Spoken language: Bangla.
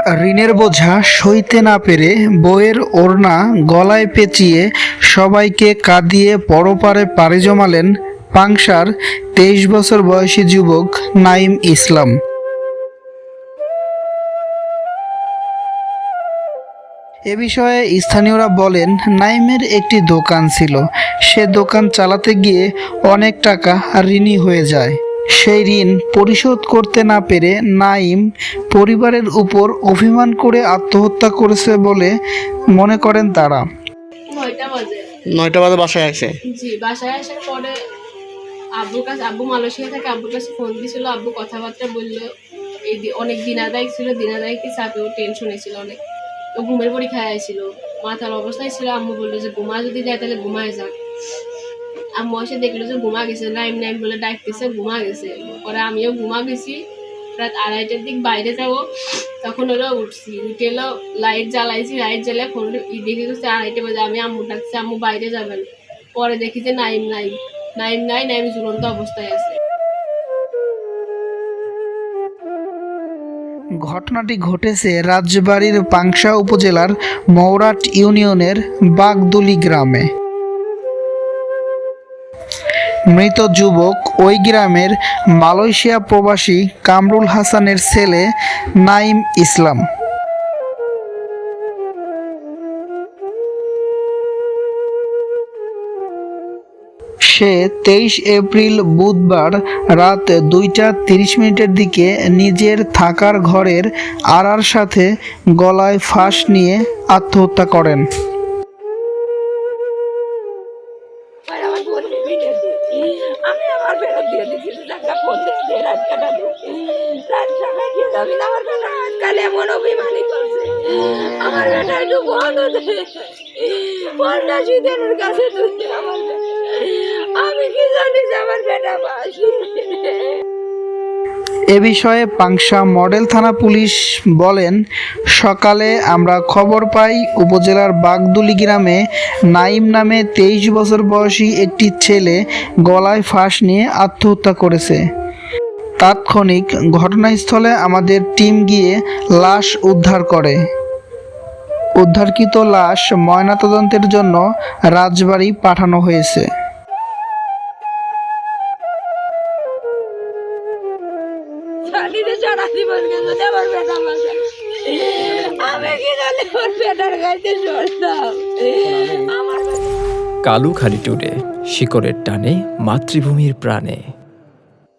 ঋণের বোঝা সইতে না পেরে বউয়ের ওড়না গলায় পেঁচিয়ে সবাইকে কাঁদিয়ে পরপারে পাড়ি জমালেন পাংশার ২৩ বছর বয়সী যুবক নাঈম ইসলাম। এ বিষয়ে স্থানীয়রা বলেন, নাঈমের একটি দোকান ছিল। সে দোকান চালাতে গিয়ে অনেক টাকা ঋণী হয়ে যায়। সেই ঋণ পরিশোধ করতে না পেরে নাঈম পরিবারের উপর অভিমান করে আত্মহত্যা করেছে বলে মনে করেন তারা। ৯টা বাজে বাসায় আসে। জি, বাসায় আসার পরে আব্বু মালয়েশিয়া থেকে আব্বুর কাছে ফোন দিয়েছিল। আব্বু কথাবার্তা বললো। অনেক দিনাদায়ক ছিল, দিনাদায়ক চাপেও টেনশনে ছিল অনেক। তো ঘুমের পরীক্ষায় আসছিল, মাথার অবস্থায় ছিল। আম্মু বললো যে ঘুমা যদি যায় তাহলে ঘুমায় যাক। আম্মু এসে দেখলো যে ঘুমা গেছে, নাইম নাইম বলে ডাকতেছে, ঘুমা গেছে। পরে আমিও ঘুমা গেছি। রাত ২:৩০টার দিক বাইরে যাবো, তখন ওরা উঠছি, উঠে এলো লাইট জ্বালাইছি। লাইট জ্বালিয়ে ফোন দেখে গেছে ২:৩০ বাজে। আমি আম্মু ডাকছি, আম্মু বাইরে যাবেন। পরে দেখি যে নাইম ঝুলন্ত অবস্থায় আছে। ঘটনাটি ঘটেছে রাজবাড়ীর পাংশা উপজেলার মৌরাট ইউনিয়নের বাগদুলি গ্রামে। মৃত যুবক ওই গ্রামের মালয়েশিয়া প্রবাসী কামরুল হাসানের ছেলে নাঈম ইসলাম। সে ২৩ এপ্রিল বুধবার রাত ২টা ৩০ দিকে নিজের থাকার ঘরের আড়ার সাথে গলায় ফাঁস নিয়ে আত্মহত্যা করেন। এ বিষয়ে পাংশা মডেল থানা পুলিশ বলেন, সকালে আমরা খবর পাই উপজেলার বাগদুলি গ্রামে নাঈম নামে ২৩ বছর বয়সী একটি ছেলে গলায় ফাঁস নিয়ে আত্মহত্যা করেছে। তাৎক্ষণিক ঘটনাস্থলে আমাদের টিম গিয়ে লাশ উদ্ধার করে। উদ্ধারকৃত লাশ ময়নাতদন্তের জন্য রাজবাড়ী পাঠানো হয়েছে। কালুখালী টুডে, শিকড়ের টানে মাতৃভূমির প্রাণে।